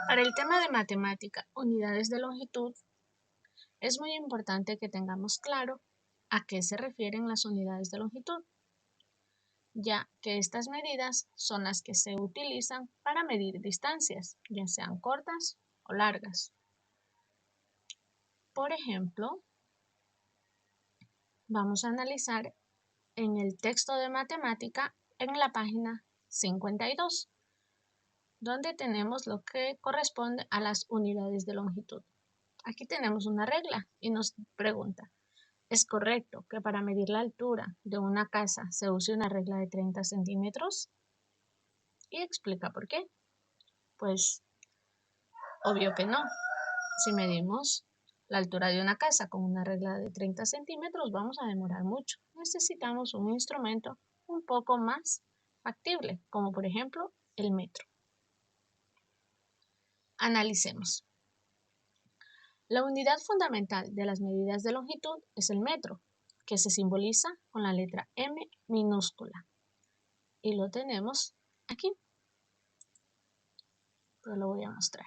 Para el tema de matemática, unidades de longitud, es muy importante que tengamos claro a qué se refieren las unidades de longitud, ya que estas medidas son las que se utilizan para medir distancias, ya sean cortas o largas. Por ejemplo, vamos a analizar en el texto de matemática en la página 52, donde tenemos lo que corresponde a las unidades de longitud. Aquí tenemos una regla y nos pregunta, ¿es correcto que para medir la altura de una casa se use una regla de 30 centímetros? Y explica por qué. Pues obvio que no. Si medimos la altura de una casa con una regla de 30 centímetros vamos a demorar mucho. Necesitamos un instrumento un poco más factible, como por ejemplo el metro. Analicemos. La unidad fundamental de las medidas de longitud es el metro, que se simboliza con la letra M minúscula. Y lo tenemos aquí. Pero lo voy a mostrar.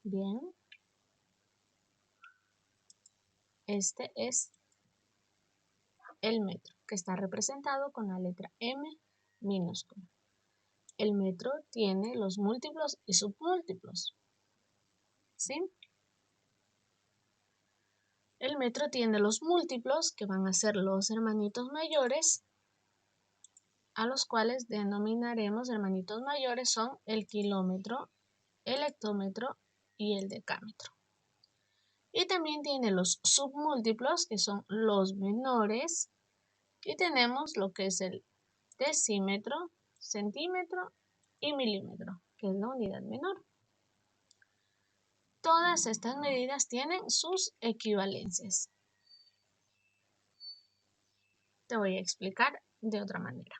Bien. Este es el metro, que está representado con la letra M minúscula. El metro tiene los múltiplos y submúltiplos. ¿Sí? El metro tiene los múltiplos, que van a ser los hermanitos mayores, a los cuales denominaremos hermanitos mayores son el kilómetro, el hectómetro y el decámetro. Y también tiene los submúltiplos, que son los menores, y tenemos lo que es el decímetro, centímetro y milímetro, que es la unidad menor. Todas estas medidas tienen sus equivalencias. Te voy a explicar de otra manera.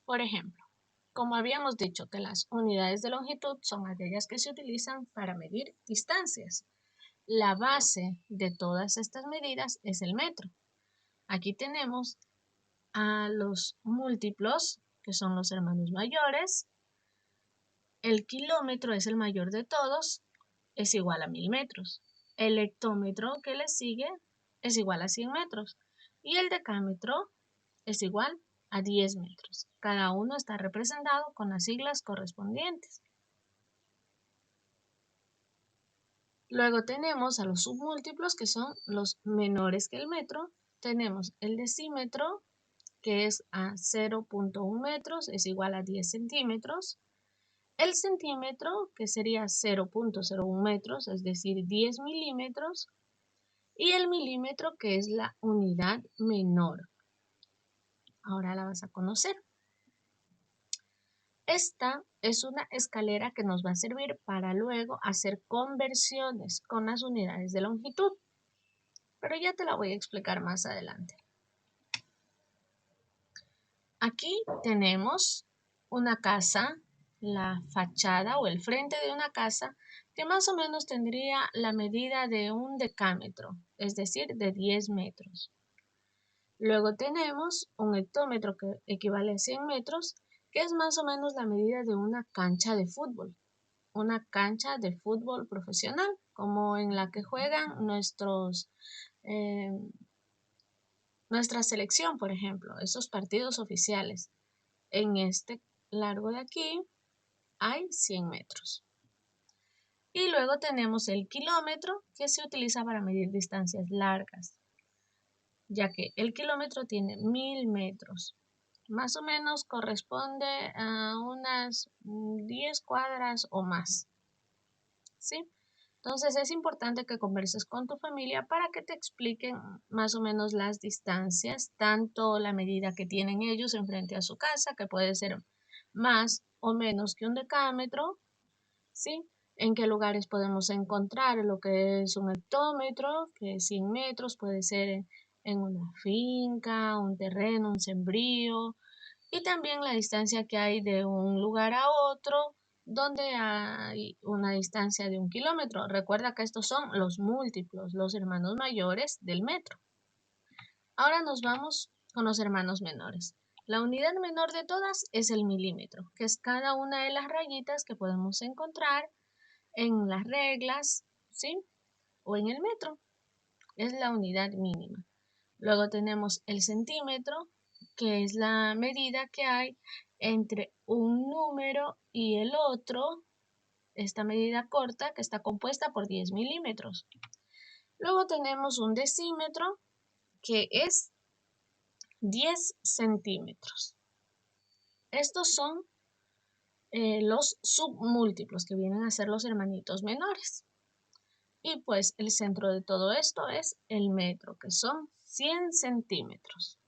Por ejemplo, como habíamos dicho que las unidades de longitud son aquellas que se utilizan para medir distancias. La base de todas estas medidas es el metro. Aquí tenemos a los múltiplos, que son los hermanos mayores. El kilómetro es el mayor de todos, es igual a 1000 metros. El hectómetro que le sigue es igual a 100 metros. Y el decámetro es igual a 10 metros. Cada uno está representado con las siglas correspondientes. Luego tenemos a los submúltiplos, que son los menores que el metro. Tenemos el decímetro, que es a 0.1 metros, es igual a 10 centímetros. El centímetro, que sería 0.01 metros, es decir, 10 milímetros. Y el milímetro, que es la unidad menor. Ahora la vas a conocer. Esta es una escalera que nos va a servir para luego hacer conversiones con las unidades de longitud. Pero ya te la voy a explicar más adelante. Aquí tenemos una casa, la fachada o el frente de una casa que más o menos tendría la medida de un decámetro, es decir, de 10 metros. Luego tenemos un hectómetro que equivale a 100 metros, que es más o menos la medida de una cancha de fútbol. Una cancha de fútbol profesional, como en la que juegan nuestra selección, por ejemplo, esos partidos oficiales. En este largo de aquí hay 100 metros. Y luego tenemos el kilómetro, que se utiliza para medir distancias largas, ya que el kilómetro tiene 1000 metros. Más o menos corresponde a unas 10 cuadras o más. ¿Sí? Entonces es importante que converses con tu familia para que te expliquen más o menos las distancias, tanto la medida que tienen ellos en frente a su casa, que puede ser más o menos que un decámetro, ¿sí? En qué lugares podemos encontrar lo que es un hectómetro, que es 100 metros, puede ser en una finca, un terreno, un sembrío, y también la distancia que hay de un lugar a otro, donde hay una distancia de 1 kilómetro. Recuerda que estos son los múltiplos, los hermanos mayores del metro. Ahora nos vamos con los hermanos menores. La unidad menor de todas es el milímetro, que es cada una de las rayitas que podemos encontrar en las reglas, ¿sí? O en el metro. Es la unidad mínima. Luego tenemos el centímetro, que es la medida que hay entre un número y el otro. Esta medida corta que está compuesta por 10 milímetros. Luego tenemos un decímetro, que es 10 centímetros. Estos son los submúltiplos, que vienen a ser los hermanitos menores. Y pues el centro de todo esto es el metro, que son 100 centímetros.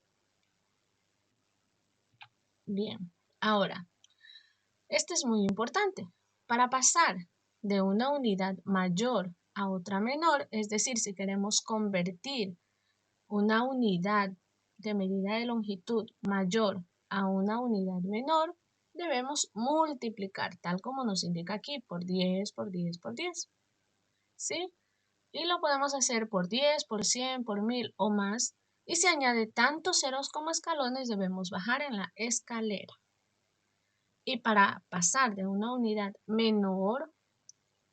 Bien, ahora, este es muy importante. Para pasar de una unidad mayor a otra menor, es decir, si queremos convertir una unidad de medida de longitud mayor a una unidad menor, debemos multiplicar, tal como nos indica aquí, por 10, por 10, por 10. ¿Sí? Y lo podemos hacer por 10, por 100, por 1000 o más. Y si añade tantos ceros como escalones, debemos bajar en la escalera. Y para pasar de una unidad menor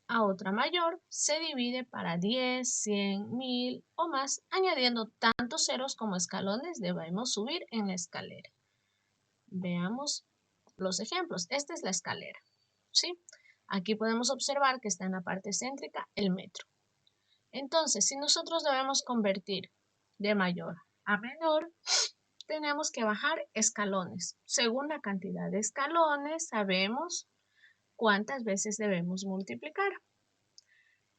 a otra mayor, se divide para 10, 100, 1000 o más, añadiendo tantos ceros como escalones debemos subir en la escalera. Veamos los ejemplos. Esta es la escalera, ¿sí? Aquí podemos observar que está en la parte céntrica el metro. Entonces, si nosotros debemos convertir de mayor a menor, tenemos que bajar escalones. Según la cantidad de escalones, sabemos cuántas veces debemos multiplicar.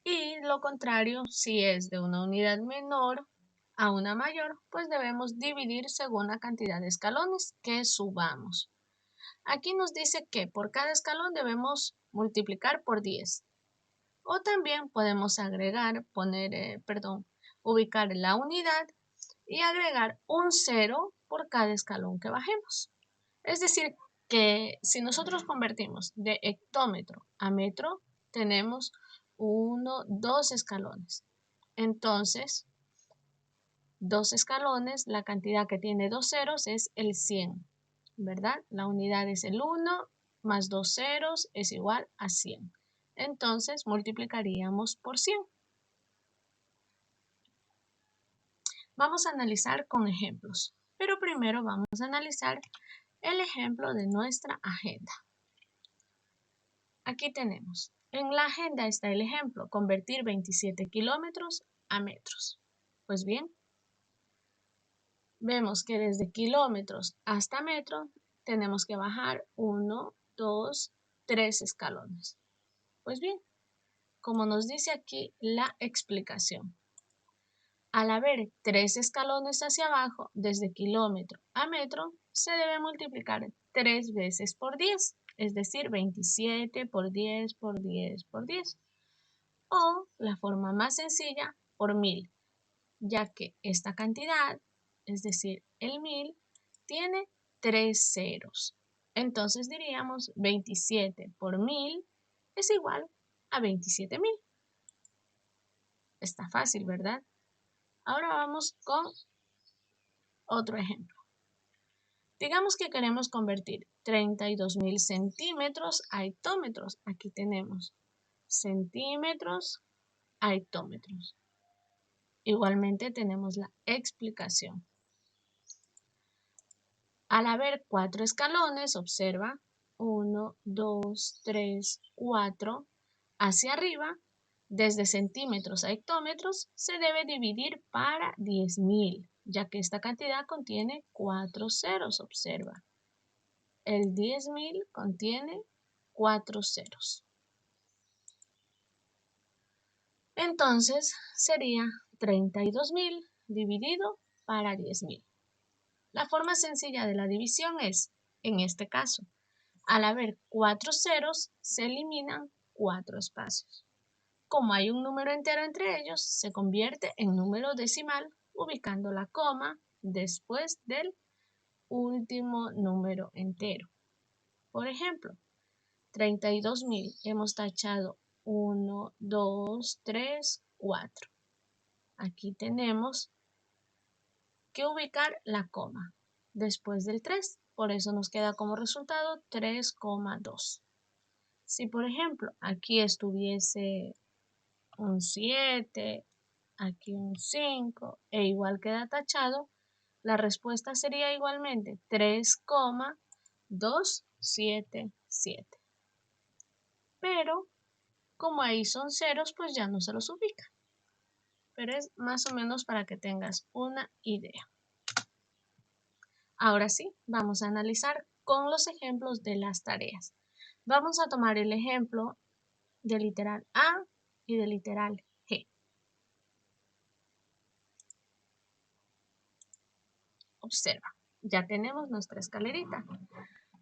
Y lo contrario, si es de una unidad menor a una mayor, pues debemos dividir según la cantidad de escalones que subamos. Aquí nos dice que por cada escalón debemos multiplicar por 10. O también podemos agregar, ubicar la unidad y agregar un 0 por cada escalón que bajemos. Es decir, que si nosotros convertimos de hectómetro a metro, tenemos 2 escalones. Entonces, 2 escalones, la cantidad que tiene 2 ceros es el 100, ¿verdad? La unidad es el 1 más 2 ceros es igual a 100. Entonces, multiplicaríamos por 100. Vamos a analizar con ejemplos, pero primero vamos a analizar el ejemplo de nuestra agenda. Aquí tenemos, en la agenda está el ejemplo, convertir 27 kilómetros a metros. Pues bien, vemos que desde kilómetros hasta metro tenemos que bajar 1, 2, 3 escalones. Pues bien, como nos dice aquí la explicación, al haber 3 escalones hacia abajo, desde kilómetro a metro, se debe multiplicar 3 veces por 10, es decir, 27 por 10 por 10 por 10. O la forma más sencilla, por 1000, ya que esta cantidad, es decir, el 1000, tiene 3 ceros. Entonces diríamos 27 por 1000 es igual a 27.000. Está fácil, ¿verdad? Ahora vamos con otro ejemplo. Digamos que queremos convertir 32.000 centímetros a hectómetros. Aquí tenemos centímetros a hectómetros. Igualmente tenemos la explicación. Al haber 4 escalones, observa 1, 2, 3, 4 hacia arriba, desde centímetros a hectómetros, se debe dividir para 10.000, ya que esta cantidad contiene 4 ceros, observa. El 10.000 contiene 4 ceros. Entonces sería 32.000 dividido para 10.000. La forma sencilla de la división es, en este caso, al haber 4 ceros, se eliminan 4 espacios. Como hay un número entero entre ellos, se convierte en número decimal ubicando la coma después del último número entero. Por ejemplo, 32.000 hemos tachado 1, 2, 3, 4. Aquí tenemos que ubicar la coma después del 3. Por eso nos queda como resultado 3,2. Si por ejemplo aquí estuviese un 7, aquí un 5 e igual queda tachado, la respuesta sería igualmente 3,277. Pero como ahí son ceros, pues ya no se los ubica. Pero es más o menos para que tengas una idea. Ahora sí, vamos a analizar con los ejemplos de las tareas. Vamos a tomar el ejemplo del literal A y del literal G. Observa, ya tenemos nuestra escalerita.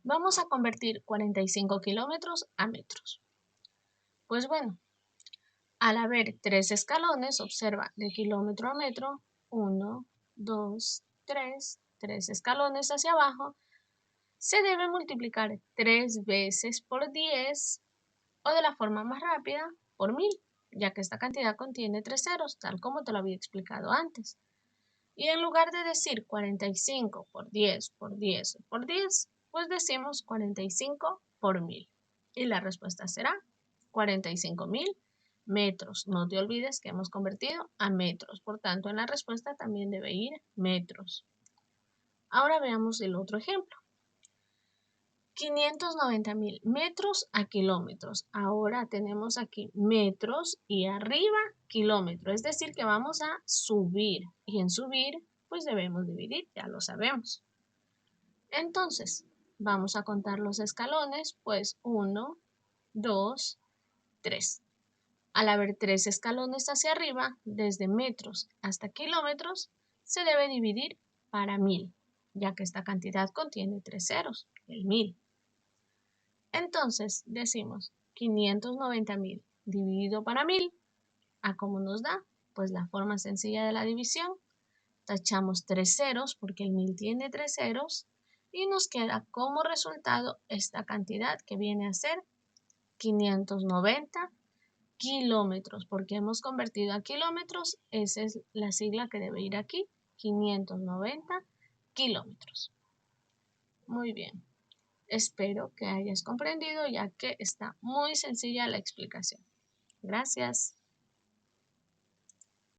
Vamos a convertir 45 kilómetros a metros. Pues bueno, al haber 3 escalones, observa de kilómetro a metro, 1, 2, 3 escalones hacia abajo, se debe multiplicar 3 veces por 10 o de la forma más rápida por 1000, ya que esta cantidad contiene 3 ceros, tal como te lo había explicado antes. Y en lugar de decir 45 por 10 por 10 por 10, pues decimos 45 por 1000. Y la respuesta será 45.000 metros. No te olvides que hemos convertido a metros, por tanto en la respuesta también debe ir metros. Ahora veamos el otro ejemplo. 590.000 metros a kilómetros. Ahora tenemos aquí metros y arriba kilómetro. Es decir que vamos a subir. Y en subir pues debemos dividir, ya lo sabemos. Entonces vamos a contar los escalones. Pues 1, 2, 3. Al haber 3 escalones hacia arriba, desde metros hasta kilómetros, se debe dividir para 1000, ya que esta cantidad contiene 3 ceros, el 1000. Entonces decimos 590.000 dividido para 1000, ¿a cómo nos da? Pues la forma sencilla de la división, tachamos 3 ceros porque el 1000 tiene 3 ceros y nos queda como resultado esta cantidad que viene a ser 590 kilómetros, porque hemos convertido a kilómetros, esa es la sigla que debe ir aquí, 590 kilómetros. Muy bien. Espero que hayas comprendido ya que está muy sencilla la explicación. Gracias.